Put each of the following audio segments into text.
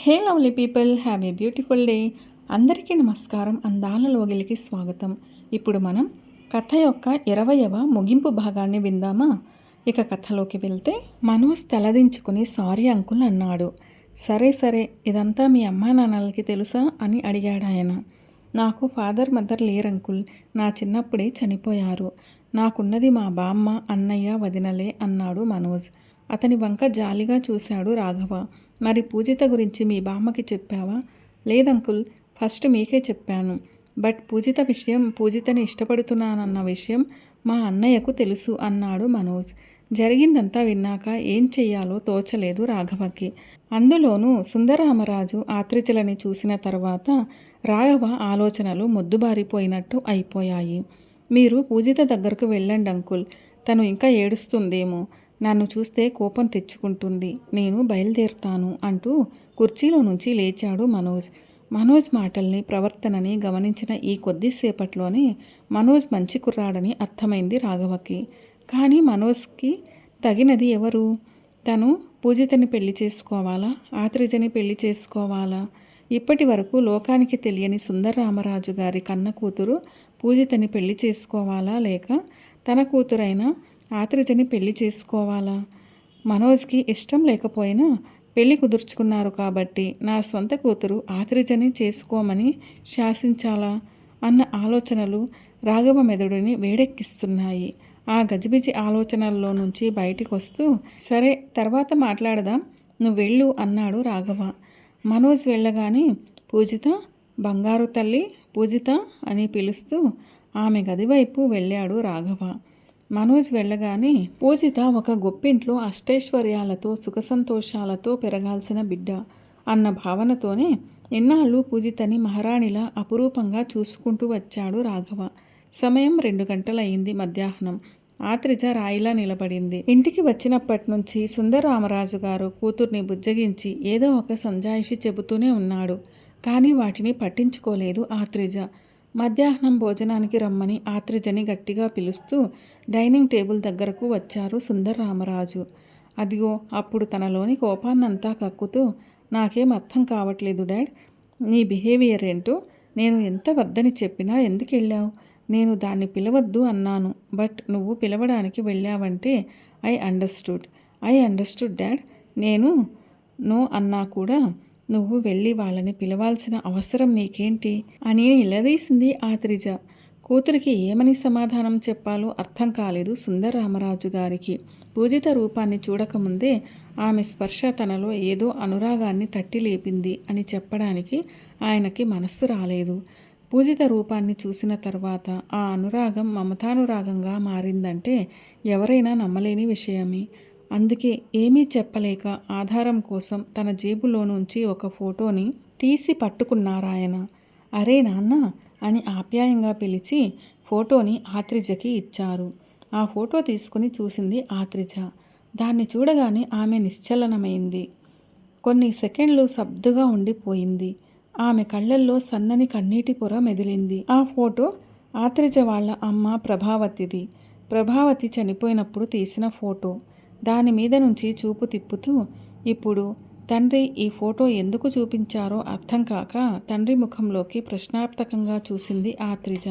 Hey lovely people, have a beautiful day. అందరికీ నమస్కారం. అందాల లోగిలికి స్వాగతం. ఇప్పుడు మనం కథ యొక్క 20వ ముగింపు భాగాన్ని విందామా? ఇక కథలోకి వెళ్తే, మనోజ్ తలదించుకుని సారీ అంకుల్ అన్నాడు. సరే ఇదంతా మీ అమ్మా నాన్నలకి తెలుసా అని అడిగాడు ఆయన. నాకు ఫాదర్ మదర్ లేరంకుల్, నా చిన్నప్పుడే చనిపోయారు. నాకున్నది మా బామ్మ, అన్నయ్య, వదినలే అన్నాడు మనోజ్. అతని వంక జాలిగా చూశాడు రాఘవ. మరి పూజిత గురించి మీ బామ్మకి చెప్పావా? లేదంకుల్, ఫస్ట్ మీకే చెప్పాను. బట్ పూజిత విషయం, పూజితని ఇష్టపడుతున్నానన్న విషయం మా అన్నయ్యకు తెలుసు అన్నాడు మనోజ్. జరిగిందంతా విన్నాక ఏం చెయ్యాలో తోచలేదు రాఘవకి. అందులోనూ సుందరరామరాజు ఆత్రిజలని చూసిన తర్వాత రాఘవ ఆలోచనలు మొద్దుబారిపోయినట్టు అయిపోయాయి. మీరు పూజిత దగ్గరకు వెళ్ళండి అంకుల్, తను ఇంకా ఏడుస్తుందేమో, నన్ను చూస్తే కోపం తెచ్చుకుంటుంది, నేను బయలుదేరుతాను అంటూ కుర్చీలో నుంచి లేచాడు మనోజ్. మనోజ్ మాటల్ని, ప్రవర్తనని గమనించిన ఈ కొద్దిసేపట్లోనే మనోజ్ మంచి కుర్రాడని అర్థమైంది రాఘవకి. కానీ మనోజ్కి తగినది ఎవరు? తను పూజితని పెళ్లి చేసుకోవాలా, ఆత్రిజని పెళ్లి చేసుకోవాలా? ఇప్పటి వరకు లోకానికి తెలియని సుందరరామరాజు గారి కన్న కూతురు పూజితని పెళ్లి చేసుకోవాలా, లేక తన కూతురైన ఆత్రిజని పెళ్లి చేసుకోవాలా? మనోజ్కి ఇష్టం లేకపోయినా పెళ్లి కుదుర్చుకున్నారు కాబట్టి నా సొంత కూతురు ఆత్రిజని చేసుకోమని శాసించాలా అన్న ఆలోచనలు రాఘవ మెదడుని వేడెక్కిస్తున్నాయి. ఆ గజిబిజి ఆలోచనల్లో నుంచి బయటికి వస్తూ, సరే తర్వాత మాట్లాడదాం, నువ్వు వెళ్ళు అన్నాడు రాఘవ. మనోజ్ వెళ్ళగానే పూజిత, బంగారు తల్లి, పూజిత అని పిలుస్తూ ఆమె గదివైపు వెళ్ళాడు రాఘవ. మనోజ్ వెళ్ళగానే పూజిత ఒక గొప్పింట్లో అష్టైశ్వర్యాలతో సుఖ సంతోషాలతో పెరగాల్సిన బిడ్డ అన్న భావనతోనే ఎన్నాళ్ళు పూజితని మహారాణిలా అపురూపంగా చూసుకుంటూ వచ్చాడు రాఘవ. సమయం 2 గంటలయ్యింది మధ్యాహ్నం. ఆత్రిజ రాయిలా నిలబడింది. ఇంటికి వచ్చినప్పటి నుంచి సుందరరామరాజు గారు కూతుర్ని బుజ్జగించి ఏదో ఒక సంజాయిషి చెబుతూనే ఉన్నాడు. కానీ వాటిని పట్టించుకోలేదు ఆత్రిజ. మధ్యాహ్నం భోజనానికి రమ్మని ఆత్రిజని గట్టిగా పిలుస్తూ డైనింగ్ టేబుల్ దగ్గరకు వచ్చారు సుందరరామరాజు. అదిగో అప్పుడు తనలోని కోపాన్నంతా కక్కుతూ, నాకేం అర్థం కావట్లేదు డాడ్, నీ బిహేవియర్ ఏంటో. నేను ఎంత వద్దని చెప్పినా ఎందుకు వెళ్ళావు? నేను దాన్ని పిలవద్దు అన్నాను, బట్ నువ్వు పిలవడానికి వెళ్ళావంటే ఐ అండర్స్టూడ్ డాడ్. నేను నో అన్నా కూడా నువ్వు వెళ్ళి వాళ్ళని పిలవాల్సిన అవసరం నీకేంటి అని నిలదీసింది ఆత్రిజ. కూతురికి ఏమని సమాధానం చెప్పాలో అర్థం కాలేదు సుందరరామరాజు గారికి. పూజిత రూపాన్ని చూడకముందే ఆమె స్పర్శ తనలో ఏదో అనురాగాన్ని తట్టి లేపింది అని చెప్పడానికి ఆయనకి మనస్సు రాలేదు. పూజిత రూపాన్ని చూసిన తర్వాత ఆ అనురాగం మమతానురాగంగా మారిందంటే ఎవరైనా నమ్మలేని విషయమే. అందుకే ఏమీ చెప్పలేక ఆధారం కోసం తన జేబులో నుంచి ఒక ఫోటోని తీసి పట్టుకున్నారాయన. అరే నాన్న అని ఆప్యాయంగా పిలిచి ఫోటోని ఆత్రిజకి ఇచ్చారు. ఆ ఫోటో తీసుకుని చూసింది ఆత్రిజ. దాన్ని చూడగానే ఆమె నిశ్చలనమైంది. కొన్ని సెకండ్లు స్తబ్దుగా ఉండిపోయింది. ఆమె కళ్ళల్లో సన్నని కన్నీటి పొర మెదిలింది. ఆ ఫోటో ఆత్రిజ వాళ్ళ అమ్మ ప్రభావతిది. ప్రభావతి చనిపోయినప్పుడు తీసిన ఫోటో. దాని మీద నుంచి చూపు తిప్పుతూ, ఇప్పుడు తండ్రి ఈ ఫోటో ఎందుకు చూపించారో అర్థం కాక తండ్రి ముఖంలోకి ప్రశ్నార్థకంగా చూసింది ఆత్రిజ.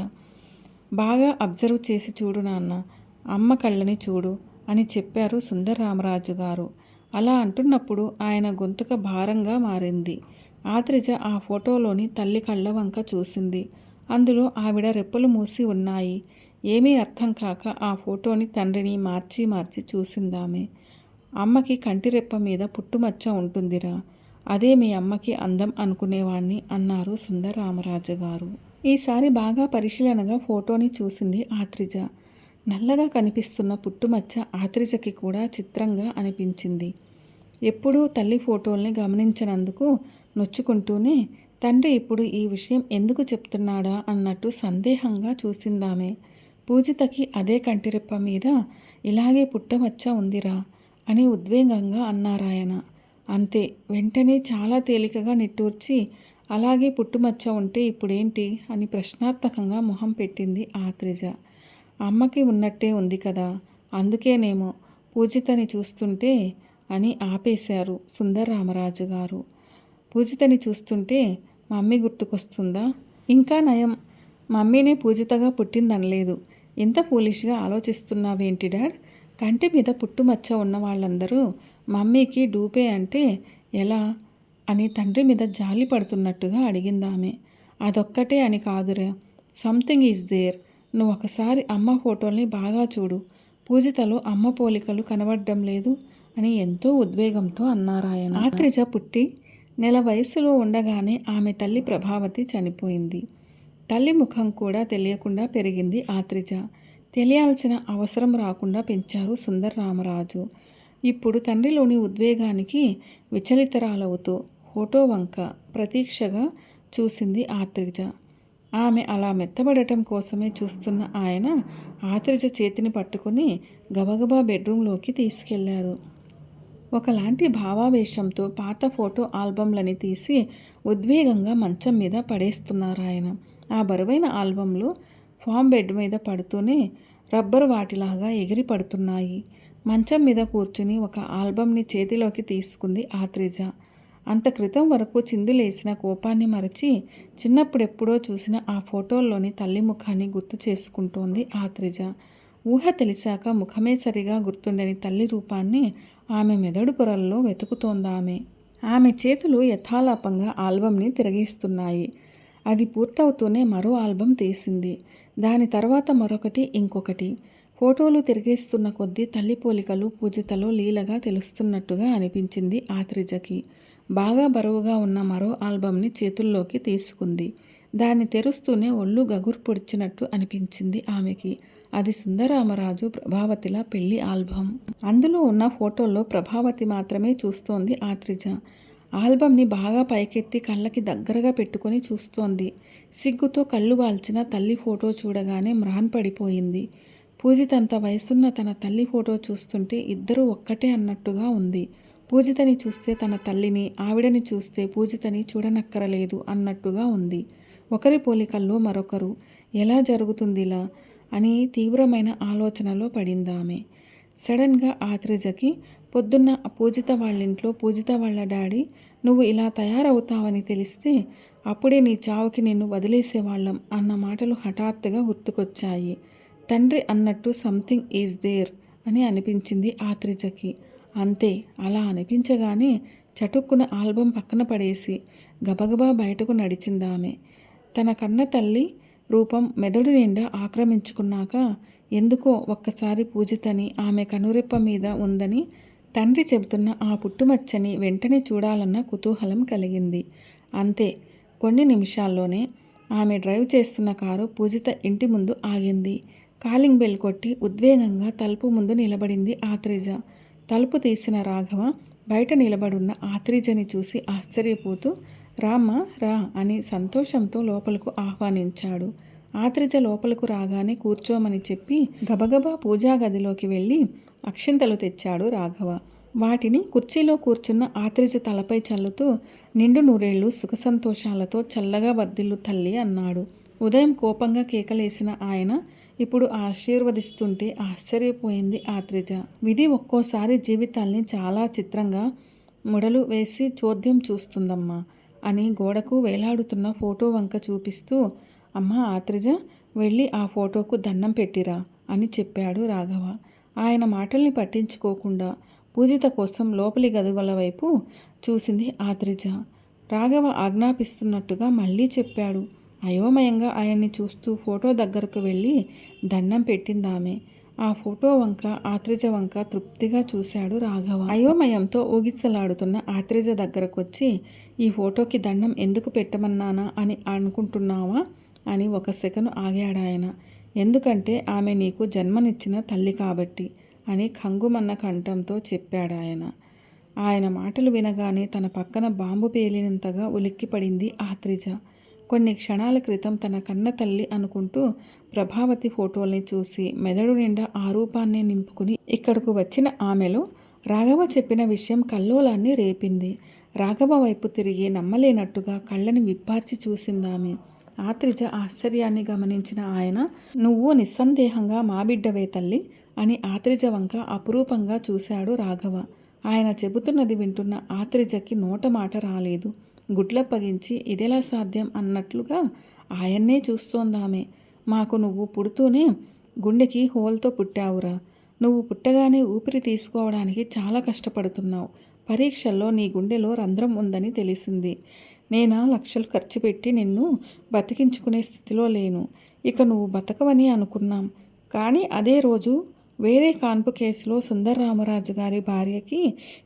బాగా అబ్జర్వ్ చేసి చూడు నాన్న, అమ్మ కళ్ళని చూడు అని చెప్పారు సుందరరామరాజు గారు. అలా అంటున్నప్పుడు ఆయన గొంతుక భారంగా మారింది. ఆత్రిజ ఆ ఫోటోలోని తల్లి కళ్ళ వంక చూసింది. అందులో ఆవిడ రెప్పలు మూసి ఉన్నాయి. ఏమీ అర్థం కాక ఆ ఫోటోని తండ్రిని మార్చి చూసిందామె. అమ్మకి కంటిరెప్ప మీద పుట్టుమచ్చ ఉంటుందిరా, అదే మీ అమ్మకి అందం అనుకునేవాణ్ణి అన్నారు సుందరరామరాజు గారు. ఈసారి బాగా పరిశీలనగా ఫోటోని చూసింది ఆత్రిజ. నల్లగా కనిపిస్తున్న పుట్టుమచ్చ ఆత్రిజకి కూడా చిత్రంగా అనిపించింది. ఎప్పుడూ తల్లి ఫోటోల్ని గమనించినందుకు నొచ్చుకుంటూనే తండ్రి ఇప్పుడు ఈ విషయం ఎందుకు చెప్తున్నాడా అన్నట్టు సందేహంగా చూసిందామె. పూజితకి అదే కంటిరెప్ప మీద ఇలాగే పుట్టమచ్చ ఉందిరా అని ఉద్వేగంగా అన్నారాయన. అంతే, వెంటనే చాలా తేలికగా నిట్టూర్చి, అలాగే పుట్టుమచ్చ ఉంటే ఇప్పుడేంటి అని ప్రశ్నార్థకంగా మొహం పెట్టింది ఆత్రిజ. అమ్మకి ఉన్నట్టే ఉంది కదా, అందుకేనేమో పూజితని చూస్తుంటే అని ఆపేశారు సుందరరామరాజు గారు. పూజితని చూస్తుంటే మమ్మీ గుర్తుకొస్తుందా? ఇంకా నయం, మమ్మీనే పూజితగా పుట్టిందనలేదు. ఇంత ఫూలిష్గా ఆలోచిస్తున్నావేంటి డాడ్? కంటి మీద పుట్టుమచ్చ ఉన్న వాళ్ళందరూ మమ్మీకి డూపే అంటే ఎలా అని తండ్రి మీద జాలి పడుతున్నట్టుగా అడిగిందామె. అదొక్కటే అని కాదురా, సంథింగ్ ఈజ్ దేర్. నువ్వు ఒకసారి అమ్మ ఫోటోల్ని బాగా చూడు. పూజితలో అమ్మ పోలికలు కనబడడం లేదు అని ఎంతో ఉద్వేగంతో అన్నారాయన. ఆత్రిజ పుట్టి నెల వయసులో ఉండగానే ఆమె తల్లి ప్రభావతి చనిపోయింది. తల్లి ముఖం కూడా తెలియకుండా పెరిగింది ఆత్రిజ. తెలియాల్సిన అవసరం రాకుండా పెంచారు సుందరరామరాజు. ఇప్పుడు తండ్రిలోని ఉద్వేగానికి విచలితరాలవుతూ ఫోటో వంక ప్రతీక్షగా చూసింది ఆత్రిజ. ఆమె అలా మెత్తబడటం కోసమే చూస్తున్న ఆయన ఆత్రిజ చేతిని పట్టుకుని గబగబా బెడ్రూంలోకి తీసుకెళ్లారు. ఒకలాంటి భావావేశంతో పాత ఫోటో ఆల్బంలని తీసి ఉద్వేగంగా మంచం మీద పడేస్తున్నారాయన. ఆ బరువైన ఆల్బంలు ఫామ్ బెడ్ మీద పడుతూనే రబ్బరు వాటిలాగా ఎగిరి పడుతున్నాయి. మంచం మీద కూర్చుని ఒక ఆల్బంని చేతిలోకి తీసుకుంది ఆత్రిజ. అంత క్రితం వరకు చిందులేసిన కోపాన్ని మరచి చిన్నప్పుడెప్పుడో చూసిన ఆ ఫోటోల్లోని తల్లి ముఖాన్ని గుర్తు చేసుకుంటోంది ఆత్రిజ. ఊహ తెలిసాక ముఖమే సరిగా గుర్తుండని తల్లి రూపాన్ని ఆమె మెదడు పొరల్లో వెతుకుతోందామె. ఆమె చేతులు యథాలాపంగా ఆల్బంని తిరగేస్తున్నాయి. అది పూర్తవుతూనే మరో ఆల్బం తీసింది. దాని తర్వాత మరొకటి, ఇంకొకటి. ఫోటోలు తిరిగేస్తున్న కొద్దీ తల్లి పోలికలు పూజితలో లీలగా తెలుస్తున్నట్టుగా అనిపించింది ఆత్రిజకి. బాగా బరువుగా ఉన్న మరో ఆల్బంని చేతుల్లోకి తీసుకుంది. దాన్ని తెరుస్తూనే ఒళ్ళు గగురు పొడిచినట్టు అనిపించింది ఆమెకి. అది సుందరరామరాజు ప్రభావతిల పెళ్లి ఆల్బం. అందులో ఉన్న ఫోటోల్లో ప్రభావతి మాత్రమే చూస్తోంది ఆత్రిజ. ఆల్బంని బాగా పైకెత్తి కళ్ళకి దగ్గరగా పెట్టుకొని చూస్తోంది. సిగ్గుతో కళ్ళు వాల్చిన తల్లి ఫోటో చూడగానే మ్రాన్పడిపోయింది. పూజితంత వయసున్న తన తల్లి ఫోటో చూస్తుంటే ఇద్దరూ ఒక్కటే అన్నట్టుగా ఉంది. పూజితని చూస్తే తన తల్లిని, ఆవిడని చూస్తే పూజితని చూడనక్కరలేదు అన్నట్టుగా ఉంది. ఒకరి పోలికల్లో మరొకరు. ఎలా జరుగుతుందిలా అని తీవ్రమైన ఆలోచనలో పడిందామె. సడన్గా ఆత్రిజకి పొద్దున్న పూజిత వాళ్ళింట్లో పూజిత వాళ్ళ డాడీ నువ్వు ఇలా తయారవుతావని తెలిస్తే అప్పుడే నీ చావుకి నిన్ను వదిలేసేవాళ్ళం అన్న మాటలు హఠాత్తుగా గుర్తుకొచ్చాయి. తండ్రి అన్నట్టు సంథింగ్ ఈజ్ దేర్ అని అనిపించింది ఆత్రిజకి. అంతే, అలా అనిపించగానే చటుక్కున ఆల్బం పక్కన పడేసి గబగబా బయటకు నడిచిందామె. తన కన్న తల్లి రూపం మెదడు నిండా ఆక్రమించుకున్నాక ఎందుకో ఒక్కసారి పూజితని ఆమె కనురెప్ప మీద ఉందని తండ్రి చెబుతున్న ఆ పుట్టుమచ్చని వెంటనే చూడాలన్న కుతూహలం కలిగింది. అంతే, కొన్ని నిమిషాల్లోనే ఆమె డ్రైవ్ చేస్తున్న కారు పూజిత ఇంటి ముందు ఆగింది. కాలింగ్ బెల్ కొట్టి ఉద్వేగంగా తలుపు ముందు నిలబడింది ఆత్రిజ. తలుపు తీసిన రాఘవ బయట నిలబడున్న ఆత్రిజని చూసి ఆశ్చర్యపోతూ రామ్మా రా అని సంతోషంతో లోపలకు ఆహ్వానించాడు. ఆత్రిజ లోపలకు రాగానే కూర్చోమని చెప్పి గబగబా పూజా గదిలోకి వెళ్ళి అక్షింతలు తెచ్చాడు రాఘవ. వాటిని కుర్చీలో కూర్చున్న ఆత్రిజ తలపై చల్లుతూ నిండు నూరేళ్లు సుఖ సంతోషాలతో చల్లగా వర్ధిల్లు తల్లి అన్నాడు. ఉదయం కోపంగా కేకలేసిన ఆయన ఇప్పుడు ఆశీర్వదిస్తుంటే ఆశ్చర్యపోయింది ఆత్రిజ. విధి ఒక్కోసారి జీవితాల్ని చాలా చిత్రంగా ముడలు వేసి చోద్యం చూస్తుందమ్మా అని గోడకు వేలాడుతున్న ఫోటో వంక చూపిస్తూ అమ్మ ఆత్రిజ వెళ్ళి ఆ ఫోటోకు దండం పెట్టిరా అని చెప్పాడు రాఘవ. ఆయన మాటల్ని పట్టించుకోకుండా పూజిత కోసం లోపలి గదువల వైపు చూసింది ఆత్రిజ. రాఘవ ఆజ్ఞాపిస్తున్నట్టుగా మళ్ళీ చెప్పాడు. అయోమయంగా ఆయన్ని చూస్తూ ఫోటో దగ్గరకు వెళ్ళి దండం పెట్టిందామె. ఆ ఫోటో వంక ఆత్రిజ వంక తృప్తిగా చూశాడు రాఘవ. అయోమయంతో ఊగిసలాడుతున్న ఆత్రిజ దగ్గరకొచ్చి ఈ ఫోటోకి దండం ఎందుకు పెట్టమన్నానా అని అనుకుంటున్నావా అని ఒక సెకను ఆగాడాయన. ఎందుకంటే ఆమె నీకు జన్మనిచ్చిన తల్లి కాబట్టి అని ఖంగుమన్న కంఠంతో చెప్పాడాయన. ఆయన మాటలు వినగానే తన పక్కన బాంబు పేలినంతగా ఉలిక్కిపడింది ఆత్రిజ. కొన్ని క్షణాల క్రితం తన కన్న తల్లి అనుకుంటూ ప్రభావతి ఫోటోల్ని చూసి మెదడు నిండా ఆ రూపాన్నే నింపుకుని ఇక్కడకు వచ్చిన ఆమెలో రాఘవ చెప్పిన విషయం కల్లోలాన్ని రేపింది. రాఘవ వైపు తిరిగి నమ్మలేనట్టుగా కళ్ళని విప్పార్చి చూసిందామె. ఆత్రిజ ఆశ్చర్యాన్ని గమనించిన ఆయన నువ్వు నిస్సందేహంగా మా బిడ్డవే తల్లి అని ఆత్రిజ వంక అపురూపంగా చూశాడు రాఘవ. ఆయన చెబుతున్నది వింటున్న ఆత్రిజకి నోట మాట రాలేదు. గుడ్లప్పగించి ఇదెలా సాధ్యం అన్నట్లుగా ఆయన్నే చూస్తోందామె. మాకు నువ్వు పుడుతూనే గుండెకి హోల్తో పుట్టావురా. నువ్వు పుట్టగానే ఊపిరి తీసుకోవడానికి చాలా కష్టపడుతున్నావు. పరీక్షల్లో నీ గుండెలో రంధ్రం ఉందని తెలిసింది. నేనా లక్షలు ఖర్చు పెట్టి నిన్ను బతికించుకునే స్థితిలో లేను. ఇక నువ్వు బతకవని అనుకున్నాం. కానీ అదే రోజు వేరే కాన్పు కేసులో సుందర్రామరాజు గారి భార్యకి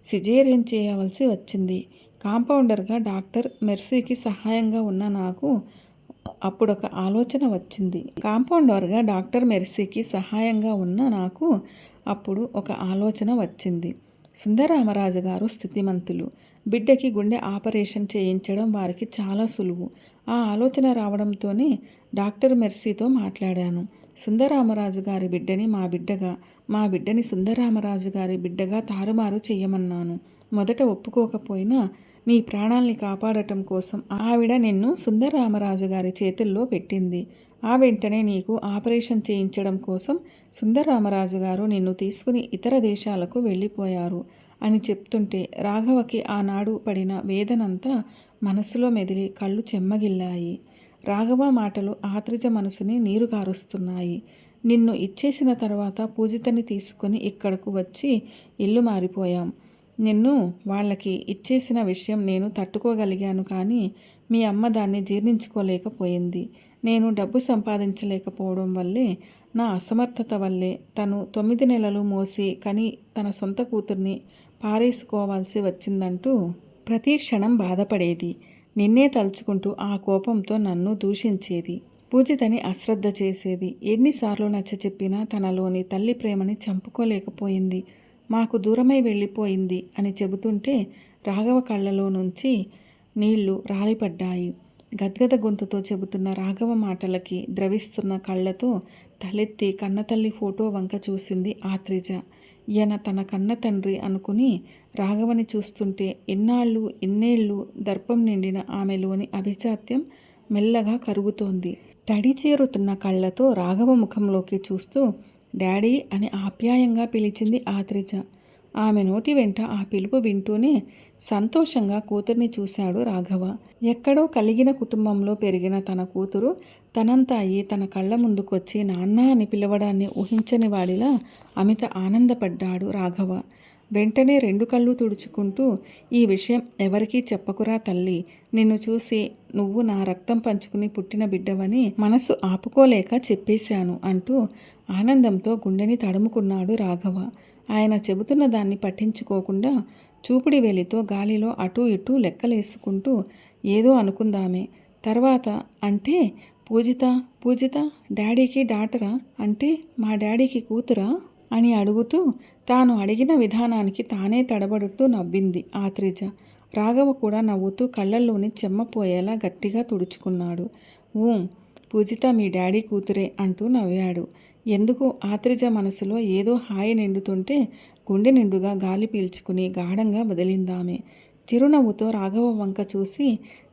సిజేరియన్ చేయవలసి వచ్చింది. కాంపౌండర్గా డాక్టర్ మెర్సీకి సహాయంగా ఉన్న నాకు అప్పుడొక ఆలోచన వచ్చింది. కాంపౌండర్గా డాక్టర్ మెర్సీకి సహాయంగా ఉన్న నాకు అప్పుడు ఒక ఆలోచన వచ్చింది. సుందరరామరాజు గారు స్థితిమంతులు. బిడ్డకి గుండె ఆపరేషన్ చేయించడం వారికి చాలా సులువు. ఆ ఆలోచన రావడంతోనే డాక్టర్ మెర్సీతో మాట్లాడాను. సుందరరామరాజు గారి బిడ్డని మా బిడ్డగా, మా బిడ్డని సుందరరామరాజు గారి బిడ్డగా తారుమారు చెయ్యమన్నాను. మొదట ఒప్పుకోకపోయినా నీ ప్రాణాల్ని కాపాడటం కోసం ఆవిడ నిన్ను సుందరరామరాజు గారి చేతుల్లో పెట్టింది. ఆ వెంటనే నీకు ఆపరేషన్ చేయించడం కోసం సుందరరామరాజు గారు నిన్ను తీసుకుని ఇతర దేశాలకు వెళ్ళిపోయారు అని చెప్తుంటే రాఘవకి ఆనాడు పడిన వేదనంతా మనసులో మెదిలి కళ్ళు చెమ్మగిల్లాయి. రాఘవ మాటలు ఆత్రిజ మనసుని నీరుగారుస్తున్నాయి. నిన్ను ఇచ్చేసిన తర్వాత పూజితని తీసుకుని ఇక్కడకు వచ్చి ఇల్లు మారిపోయాం. నిన్ను వాళ్ళకి ఇచ్చేసిన విషయం నేను తట్టుకోగలిగాను, కానీ మీ అమ్మ దాన్ని జీర్ణించుకోలేకపోయింది. నేను డబ్బు సంపాదించలేకపోవడం వల్లే, నా అసమర్థత వల్లే తను 9 నెలలు మోసి కని తన సొంత కూతుర్ని పారేసుకోవాల్సి వచ్చిందంటూ ప్రతి క్షణం బాధపడేది. నిన్నే తలుచుకుంటూ ఆ కోపంతో నన్ను దూషించేది. పూజితని అశ్రద్ధ చేసేది. ఎన్నిసార్లు నచ్చచెప్పినా తనలోని తల్లి ప్రేమని చంపుకోలేకపోయింది. మాకు దూరమై వెళ్ళిపోయింది అని చెబుతుంటే రాఘవ కళ్ళలో నుంచి నీళ్లు రాలిపడ్డాయి. గద్గద గొంతుతో చెబుతున్న రాఘవ మాటలకి ద్రవిస్తున్న కళ్ళతో తలెత్తి కన్నతల్లి ఫోటో వంక చూసింది ఆత్రిజ. ఈయన తన కన్న తండ్రి అనుకుని రాఘవని చూస్తుంటే ఇన్నేళ్ళు దర్పం నిండిన ఆమెలోని అభిజాత్యం మెల్లగా కరుగుతోంది. తడి చేరుతున్న కళ్ళతో రాఘవ ముఖంలోకి చూస్తూ డాడీ అని ఆప్యాయంగా పిలిచింది ఆత్రిజ. ఆమె నోటి వెంట ఆ పిలుపు వింటూనే సంతోషంగా కూతుర్ని చూశాడు రాఘవ. ఎక్కడో కలిగిన కుటుంబంలో పెరిగిన తన కూతురు తనంతాయి తన కళ్ళ ముందుకొచ్చి నాన్న అని పిలవడాన్ని ఊహించని వాడిలా అమిత ఆనందపడ్డాడు రాఘవ. వెంటనే 2 కళ్ళు తుడుచుకుంటూ ఈ విషయం ఎవరికీ చెప్పకురా తల్లి. నిన్ను చూసి నువ్వు నా రక్తం పంచుకుని పుట్టిన బిడ్డవని మనసు ఆపుకోలేక చెప్పేశాను అంటూ ఆనందంతో గుండెని తడుముకున్నాడు రాఘవ. ఆయన చెబుతున్న దాన్ని పట్టించుకోకుండా చూపుడి వేలితో గాలిలో అటూ ఇటూ లెక్కలేసుకుంటూ ఏదో అనుకుందామే. తర్వాత అంటే పూజిత డాడీకి డాటరా, అంటే మా డాడీకి కూతురా అని అడుగుతూ తాను అడిగిన విధానానికి తానే తడబడుతూ నవ్వింది ఆత్రిజ. రాఘవ కూడా నవ్వుతూ కళ్ళల్లోని చెమ్మపోయేలా గట్టిగా తుడుచుకున్నాడు. పూజిత మీ డాడీ కూతురే అంటూ నవ్వాడు. ఎందుకు ఆత్రిజ మనసులో ఏదో హాయి నిండుతుంటే గుండె నిండుగా గాలి పీల్చుకుని గాఢంగా వదిలిందామె. చిరునవ్వుతో రాఘవ వంక చూసి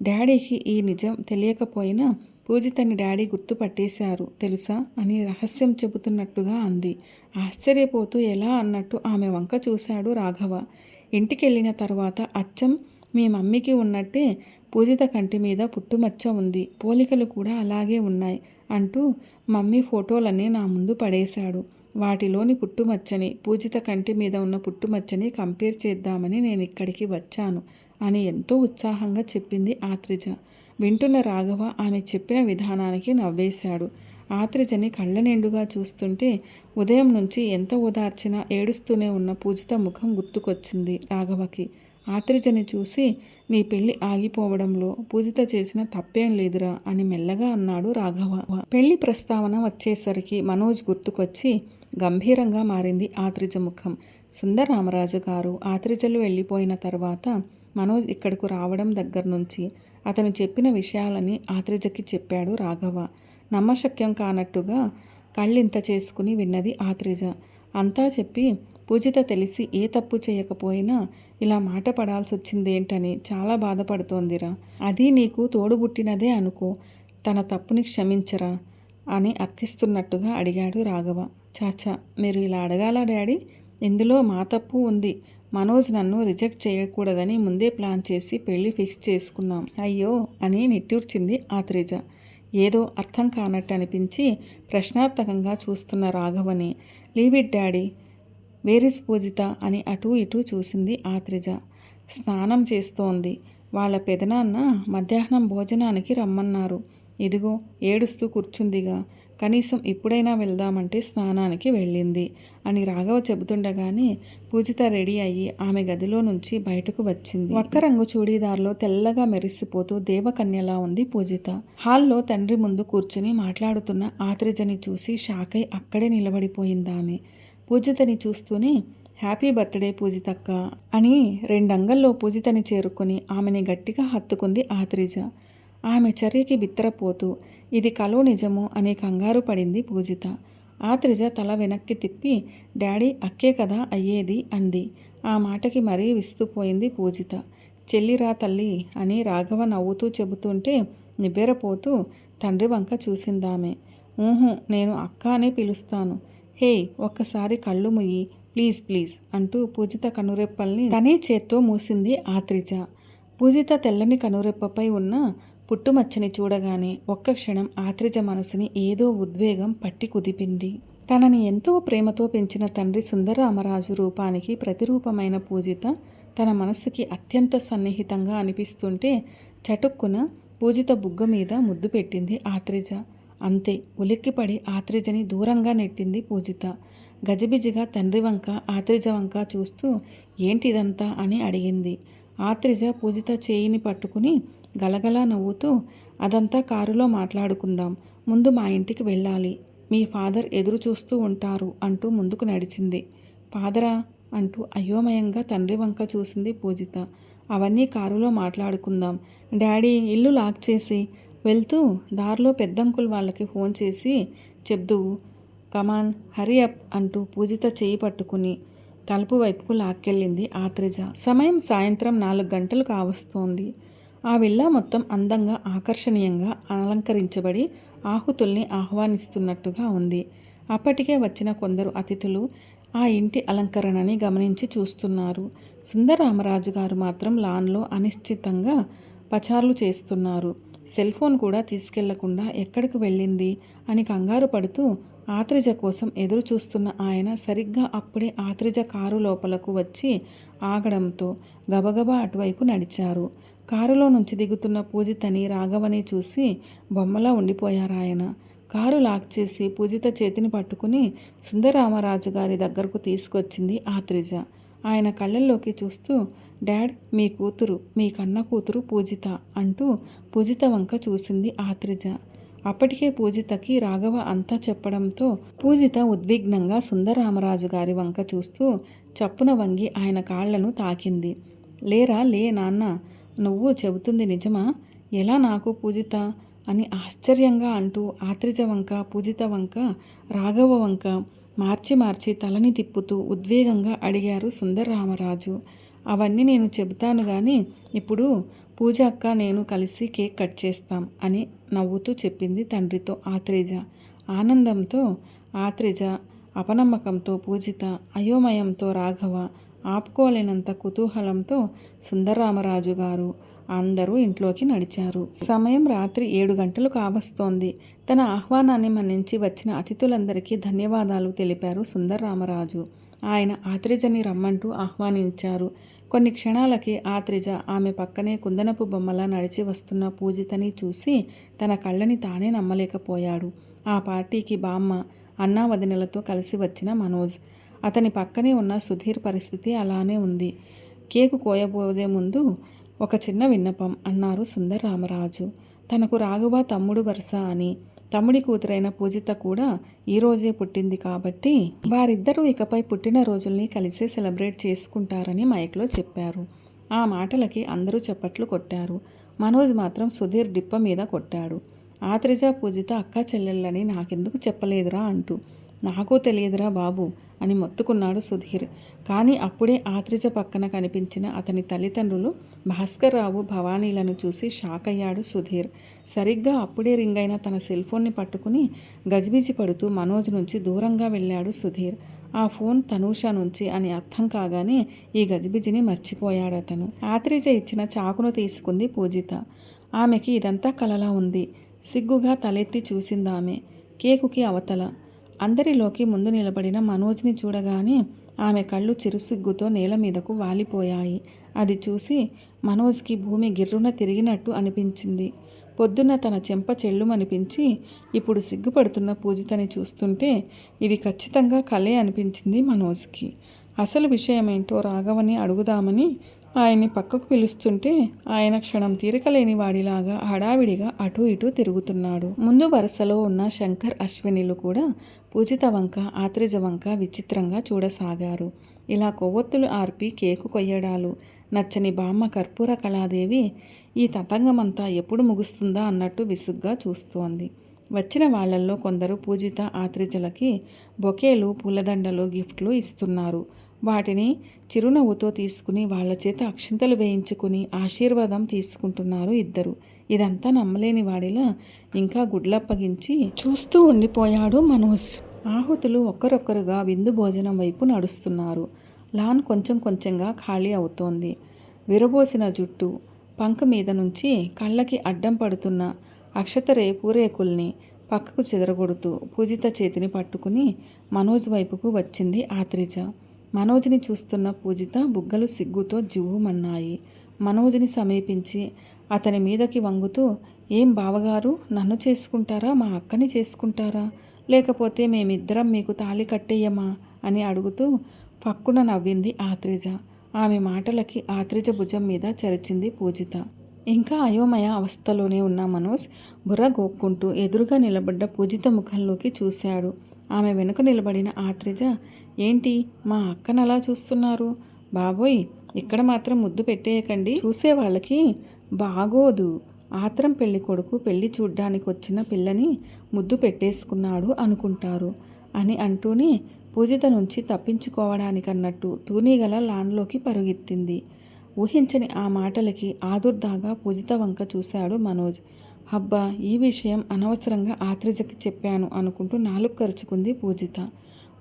డాడీకి ఈ నిజం తెలియకపోయినా పూజితని డాడీ గుర్తుపట్టేశారు తెలుసా అని రహస్యం చెబుతున్నట్టుగా అంది. ఆశ్చర్యపోతూ ఎలా అన్నట్టు ఆమె వంక చూశాడు రాఘవ. ఇంటికెళ్ళిన తర్వాత అచ్చం మీ మమ్మీకి ఉన్నట్టే పూజిత కంటి మీద పుట్టుమచ్చ ఉంది, పోలికలు కూడా అలాగే ఉన్నాయి అంటూ మమ్మీ ఫోటోలన్నీ నా ముందు పడేశాడు. వాటిలోని పుట్టుమచ్చని పూజిత కంటి మీద ఉన్న పుట్టుమచ్చని కంపేర్ చేద్దామని నేను ఇక్కడికి వచ్చాను అని ఎంతో ఉత్సాహంగా చెప్పింది ఆత్రిజ. వింటున్న రాఘవ ఆమె చెప్పిన విధానానికి నవ్వేశాడు. ఆత్రిజని కళ్ళ నిండుగా చూస్తుంటే ఉదయం నుంచి ఎంత ఓదార్చినా ఏడుస్తూనే ఉన్న పూజిత ముఖం గుర్తుకొచ్చింది రాఘవకి. ఆత్రిజని చూసి నీ పెళ్లి ఆగిపోవడంలో పూజిత చేసిన తప్పేం లేదురా అని మెల్లగా అన్నాడు రాఘవ. పెళ్లి ప్రస్తావన వచ్చేసరికి మనోజ్ గుర్తుకొచ్చి గంభీరంగా మారింది ఆత్రిజ ముఖం. సుందరరామరాజు గారు ఆత్రిజలు వెళ్ళిపోయిన తర్వాత మనోజ్ ఇక్కడకు రావడం దగ్గర నుంచి అతను చెప్పిన విషయాలని ఆత్రిజకి చెప్పాడు రాఘవ. నమ్మశక్యం కానట్టుగా కళ్ళింత చేసుకుని విన్నది ఆత్రిజ. అంతా చెప్పి పూజిత తెలిసి ఏ తప్పు చేయకపోయినా ఇలా మాట పడాల్సి వచ్చిందేంటని చాలా బాధపడుతోందిరా. అది నీకు తోడుబుట్టినదే అనుకో, తన తప్పుని క్షమించరా అని అర్థిస్తున్నట్టుగా అడిగాడు రాఘవ. చాచా మీరు ఇలా అడగాల డాడీ, ఇందులో మా తప్పు ఉంది. మనోజ్ నన్ను రిజెక్ట్ చేయకూడదని ముందే ప్లాన్ చేసి పెళ్లి ఫిక్స్ చేసుకున్నాం. అయ్యో అని నిట్టూర్చింది ఆత్రేజ. ఏదో అర్థం కానట్టు అనిపించి ప్రశ్నార్థకంగా చూస్తున్న రాఘవని, లీవ్ ఇట్ డాడీ, వేరిస్ పూజిత అని అటూ ఇటూ చూసింది ఆత్రేజ. స్నానం చేస్తోంది. వాళ్ళ పెదనాన్న మధ్యాహ్నం భోజనానికి రమ్మన్నారు. ఇదిగో ఏడుస్తూ కూర్చుందిగా, కనీసం ఇప్పుడైనా వెళ్దామంటే స్నానానికి వెళ్ళింది అని రాఘవ చెబుతుండగానే పూజిత రెడీ అయ్యి ఆమె గదిలో నుంచి బయటకు వచ్చింది. ఒక్కరంగు చూడీదార్లో తెల్లగా మెరిసిపోతూ దేవకన్యలా ఉంది పూజిత. హాల్లో తండ్రి ముందు కూర్చుని మాట్లాడుతున్న ఆత్రేజని చూసి షాకై అక్కడే నిలబడిపోయిందామె. పూజితని చూస్తూనే హ్యాపీ బర్త్డే పూజితక్క అని రెండంగల్లో పూజితని చేరుకుని ఆమెని గట్టిగా హత్తుకుంది ఆత్రేజ. ఆమె చర్యకి బిత్తరపోతూ ఇది కలో నిజమో అని కంగారు పడింది పూజిత. ఆత్రేజ తల వెనక్కి తిప్పి డాడీ అక్కే కదా అయ్యేది అంది. ఆ మాటకి మరీ విస్తుపోయింది పూజిత. చెల్లిరా తల్లి అని రాఘవ నవ్వుతూ చెబుతుంటే నివ్వెరపోతూ తండ్రి వంక చూసిందామె. ఊహు, నేను అక్క అనే పిలుస్తాను. హే, ఒక్కసారి కళ్ళు ముయ్యి ప్లీజ్ ప్లీజ్ అంటూ పూజిత కనురెప్పల్ని తనే చేత్తో మూసింది ఆత్రేజ. పూజిత తెల్లని కనురెప్పపై ఉన్న పుట్టుమచ్చని చూడగానే ఒక్క క్షణం ఆత్రేజ మనసుని ఏదో ఉద్వేగం పట్టి కుదిపింది. తనని ఎంతో ప్రేమతో పెంచిన తండ్రి సుందరరామరాజు రూపానికి ప్రతిరూపమైన పూజిత తన మనసుకి అత్యంత సన్నిహితంగా అనిపిస్తుంటే చటుక్కున పూజిత బుగ్గ మీద ముద్దు పెట్టింది ఆత్రేజ. అంతే, ఉలిక్కిపడి ఆత్రేజని దూరంగా నెట్టింది పూజిత. గజిబిజిగా తండ్రి వంక ఆత్రేజ వంక చూస్తూ ఏంటిదంతా అని అడిగింది. ఆత్రేజ పూజిత చేయిని పట్టుకుని గలగలా నవ్వుతూ అదంతా కారులో మాట్లాడుకుందాం, ముందు మా ఇంటికి వెళ్ళాలి, మీ ఫాదర్ ఎదురు చూస్తూ ఉంటారు అంటూ ముందుకు నడిచింది. ఫాదరా అంటూ అయోమయంగా తండ్రి వంక చూసింది పూజిత. అవన్నీ కారులో మాట్లాడుకుందాం, డాడీ ఇల్లు లాక్ చేసి వెళ్తూ దారిలో పెద్దంకుల్ వాళ్ళకి ఫోన్ చేసి చెప్దువు, కమాన్ హరీ అప్ అంటూ పూజిత చేయి పట్టుకుని తలుపు వైపుకు లాక్కెళ్ళింది ఆత్రేజ. సమయం సాయంత్రం 4 గంటలు కావస్తోంది. ఆ విల్లా మొత్తం అందంగా ఆకర్షణీయంగా అలంకరించబడి ఆహుతుల్ని ఆహ్వానిస్తున్నట్టుగా ఉంది. అప్పటికే వచ్చిన కొందరు అతిథులు ఆ ఇంటి అలంకరణని గమనించి చూస్తున్నారు. సుందరరామరాజు గారు మాత్రం లాన్లో అనిశ్చితంగా పచార్లు చేస్తున్నారు. సెల్ ఫోన్ కూడా తీసుకెళ్లకుండా ఎక్కడికి వెళ్ళింది అని కంగారు పడుతూ ఆత్రేజ కోసం ఎదురు చూస్తున్న ఆయన సరిగ్గా అప్పుడే ఆత్రేజ కారు లోపలకు వచ్చి ఆగడంతో గబగబా అటువైపు నడిచారు. కారులో నుంచి దిగుతున్న పూజితని రాఘవని చూసి బొమ్మలా ఉండిపోయారాయన. కారు లాక్ చేసి పూజిత చేతిని పట్టుకుని సుందరరామరాజు గారి దగ్గరకు తీసుకొచ్చింది ఆత్రేజ. ఆయన కళ్ళల్లోకి చూస్తూ డాడ్, మీ కూతురు, మీ కన్న కూతురు పూజిత అంటూ పూజిత వంక చూసింది ఆత్రేజ. అప్పటికే పూజితకి రాఘవ అంతా చెప్పడంతో పూజిత ఉద్విగ్నంగా సుందరరామరాజు గారి వంక చూస్తూ చప్పున వంగి ఆయన కాళ్లను తాకింది. లేరా లే నాన్న, నువ్వు చెబుతుంది నిజమా? ఎలా నాకు పూజిత అని ఆశ్చర్యంగా అంటూ ఆత్రేజ వంక పూజిత వంక రాఘవ వంక మార్చి మార్చి తలని తిప్పుతూ ఉద్వేగంగా అడిగారు సుందరరామరాజు. అవన్నీ నేను చెబుతాను కానీ ఇప్పుడు పూజ అక్క నేను కలిసి కేక్ కట్ చేస్తాం అని నవ్వుతూ చెప్పింది తండ్రితో ఆత్రేజ. ఆనందంతో ఆత్రేజ, అపనమ్మకంతో పూజిత, అయోమయంతో రాఘవ, ఆపుకోలేనంత కుతూహలంతో సుందరరామరాజు గారు అందరూ ఇంట్లోకి నడిచారు. సమయం రాత్రి 7 గంటలు కావస్తోంది. తన ఆహ్వానాన్ని మన్నించి వచ్చిన అతిథులందరికీ ధన్యవాదాలు తెలిపారు సుందరరామరాజు. ఆయన ఆత్రేజని రమ్మంటూ ఆహ్వానించారు. కొన్ని క్షణాలకి ఆత్రేజ ఆమె పక్కనే కుందనపు బొమ్మలా నడిచి వస్తున్న పూజితని చూసి తన కళ్ళని తానే నమ్మలేకపోయాడు. ఆ పార్టీకి బామ్మ, అన్నా వదినలతో కలిసి వచ్చిన మనోజ్, అతని పక్కనే ఉన్న సుధీర్ పరిస్థితి అలానే ఉంది. కేకు కోయబోదే ముందు ఒక చిన్న విన్నపం అన్నారు సుందరరామరాజు. తనకు రాఘవ తమ్ముడు వరుస అని, తమ్ముడి కూతురైన పూజిత కూడా ఈరోజే పుట్టింది కాబట్టి వారిద్దరూ ఇకపై పుట్టినరోజుల్ని కలిసే సెలబ్రేట్ చేసుకుంటారని మైక్లో చెప్పారు. ఆ మాటలకి అందరూ చప్పట్లు కొట్టారు. మనోజ్ మాత్రం సుధీర్ డిప్ప మీద కొట్టాడు. ఆత్రేజ పూజిత అక్క చెల్లెళ్ళని నాకెందుకు చెప్పలేదురా అంటూ. నాకూ తెలియదురా బాబు అని మొత్తుకున్నాడు సుధీర్. కానీ అప్పుడే ఆత్రేజ పక్కన కనిపించిన అతని తల్లిదండ్రులు భాస్కర్రావు, భవానీలను చూసి షాక్ అయ్యాడు సుధీర్. సరిగ్గా అప్పుడే రింగ్ అయిన తన సెల్ ఫోన్ని పట్టుకుని గజిబిజి పడుతూ మనోజ్ నుంచి దూరంగా వెళ్ళాడు సుధీర్. ఆ ఫోన్ తనూష నుంచి అని అర్థం కాగానే ఈ గజిబిజిని మర్చిపోయాడతను. ఆత్రేజ ఇచ్చిన చాకును తీసుకుంది పూజిత. ఆమెకి ఇదంతా కలలా ఉంది. సిగ్గుగా తలెత్తి చూసిందామె. కేకుకి అవతల అందరిలోకి ముందు నిలబడిన మనోజ్ని చూడగానే ఆమె కళ్ళు చిరుసిగ్గుతో నేల మీదకు వాలిపోయాయి. అది చూసి మనోజ్కి భూమి గిర్రున తిరిగినట్టు అనిపించింది. పొద్దున్న తన చెంప చెల్లుమనిపించి ఇప్పుడు సిగ్గుపడుతున్న పూజితని చూస్తుంటే ఇది ఖచ్చితంగా కలే అనిపించింది మనోజ్కి. అసలు విషయమేంటో రాఘవని అడుగుదామని ఆయన్ని పక్కకు పిలుస్తుంటే ఆయన క్షణం తీరికలేని వాడిలాగా హడావిడిగా అటూ ఇటూ తిరుగుతున్నాడు. ముందు వరుసలో ఉన్న శంకర్, అశ్వినిలు కూడా పూజిత వంక, ఆత్రేజ వంక విచిత్రంగా చూడసాగారు. ఇలా కొవ్వొత్తులు ఆర్పి కేకు కొయ్యడాలు నచ్చని బామ్మ కర్పూర కళాదేవి ఈ తతంగమంతా ఎప్పుడు ముగుస్తుందా అన్నట్టు విసుగ్గా చూస్తోంది. వచ్చిన వాళ్లల్లో కొందరు పూజిత, ఆత్రేజలకి బొకేలు, పూలదండలు, గిఫ్ట్లు ఇస్తున్నారు. వాటిని చిరునవ్వుతో తీసుకుని వాళ్ల చేత అక్షింతలు వేయించుకుని ఆశీర్వాదం తీసుకుంటున్నారు ఇద్దరు. ఇదంతా నమ్మలేని వాడిలా ఇంకా గుడ్లప్పగించి చూస్తూ ఉండిపోయాడు మనోజ్. ఆహుతులు ఒక్కరొక్కరుగా విందు భోజనం వైపు నడుస్తున్నారు. లాన్ కొంచెం కొంచెంగా ఖాళీ అవుతోంది. విరబోసిన జుట్టు పంక మీద నుంచి కళ్ళకి అడ్డం పడుతున్న అక్షతరే పూరేకుల్ని పక్కకు చెదరగొడుతూ పూజిత చేతిని పట్టుకుని మనోజ్ వైపుకు వచ్చింది ఆత్రేజ. మనోజ్ని చూస్తున్న పూజిత బుగ్గలు సిగ్గుతో జివ్వుమన్నాయి. మనోజ్ని సమీపించి అతని మీదకి వంగుతూ, ఏం బావగారు, నన్ను చేసుకుంటారా, మా అక్కని చేసుకుంటారా, లేకపోతే మేమిద్దరం మీకు తాళి కట్టేయమా అని అడుగుతూ పక్కున నవ్వింది ఆత్రేజ. ఆమె మాటలకి ఆత్రేజ భుజం మీద చరిచింది పూజిత. ఇంకా అయోమయ అవస్థలోనే ఉన్న మనోజ్ బుర్ర గోక్కుంటూ ఎదురుగా నిలబడ్డ పూజిత ముఖంలోకి చూశాడు. ఆమె వెనుక నిలబడిన ఆత్రేజ, ఏంటి మా అక్కనలా చూస్తున్నారు? బాబోయ్, ఇక్కడ మాత్రం ముద్దు పెట్టేయకండి, చూసేవాళ్ళకి బాగోదు. ఆత్రం పెళ్లి కొడుకు పెళ్లి చూడ్డానికి వచ్చిన పిల్లని ముద్దు పెట్టేసుకున్నాడు అనుకుంటారు అని అంటూనే పూజిత నుంచి తప్పించుకోవడానికన్నట్టు తూనీగల లాన్లోకి పరుగెత్తింది. ఊహించని ఆ మాటలకి ఆదుర్దాగా పూజిత వంక చూశాడు మనోజ్. అబ్బా, ఈ విషయం అనవసరంగా ఆత్రేజకి చెప్పాను అనుకుంటూ నాలుగు కరుచుకుంది పూజిత.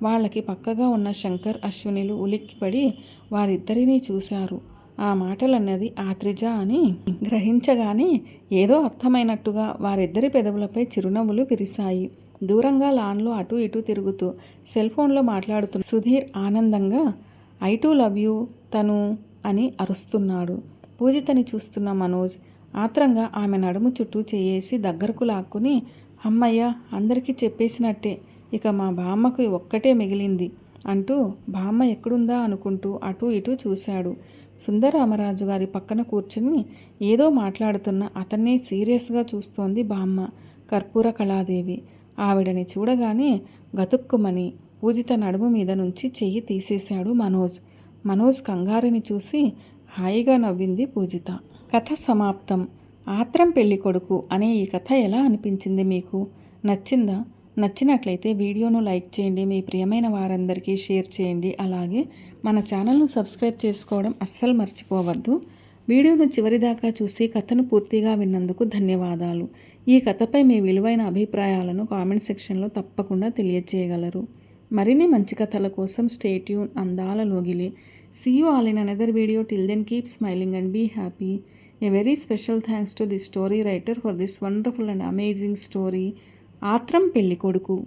వాళ్ళకి పక్కగా ఉన్న శంకర్, అశ్వినిలు ఉలిక్కిపడి వారిద్దరినీ చూశారు. ఆ మాటలన్నది ఆత్రేజ అని గ్రహించగానే ఏదో అర్థమైనట్టుగా వారిద్దరి పెదవులపై చిరునవ్వులు విరిశాయి. దూరంగా లాన్లో అటూ ఇటూ తిరుగుతూ సెల్ ఫోన్లో మాట్లాడుతున్న సుధీర్ ఆనందంగా ఐ టు లవ్ యూ తను అని అరుస్తున్నాడు. పూజితని చూస్తున్న మనోజ్ ఆత్రంగా ఆమె నడుము చుట్టూ చేయేసి దగ్గరకు లాక్కుని, అమ్మయ్య, అందరికీ చెప్పేసినట్టే, ఇక మా బామ్మకు ఒక్కటే మిగిలింది అంటూ బామ్మ ఎక్కడుందా అనుకుంటూ అటూ ఇటూ చూశాడు. సుందరరామరాజు గారి పక్కన కూర్చుని ఏదో మాట్లాడుతున్న అతన్నే సీరియస్గా చూస్తోంది బామ్మ కర్పూర కళాదేవి. ఆవిడని చూడగానే గతుక్కుమని పూజిత నడుము మీద నుంచి చెయ్యి తీసేశాడు మనోజ్. మనోజ్ కంగారుని చూసి హాయిగా నవ్వింది పూజిత. కథ సమాప్తం. ఆత్రం పెళ్లి కొడుకు అనే ఈ కథ ఎలా అనిపించింది మీకు? నచ్చిందా? నచ్చినట్లయితే వీడియోను లైక్ చేయండి, మీ ప్రియమైన వారందరికీ షేర్ చేయండి. అలాగే మన ఛానల్ను సబ్స్క్రైబ్ చేసుకోవడం అస్సలు మర్చిపోవద్దు. వీడియోను చివరిదాకా చూసి కథను పూర్తిగా విన్నందుకు ధన్యవాదాలు. ఈ కథపై మీ విలువైన అభిప్రాయాలను కామెంట్ సెక్షన్లో తప్పకుండా తెలియజేయగలరు. మరిన్ని మంచి కథల కోసం స్టే ట్యూన్. అందాల లోగిలి. See you all in another video. Till then, keep smiling and be happy. A very special thanks to the story writer for this wonderful and amazing story. ఆత్రం పెళ్లి కొడుకు.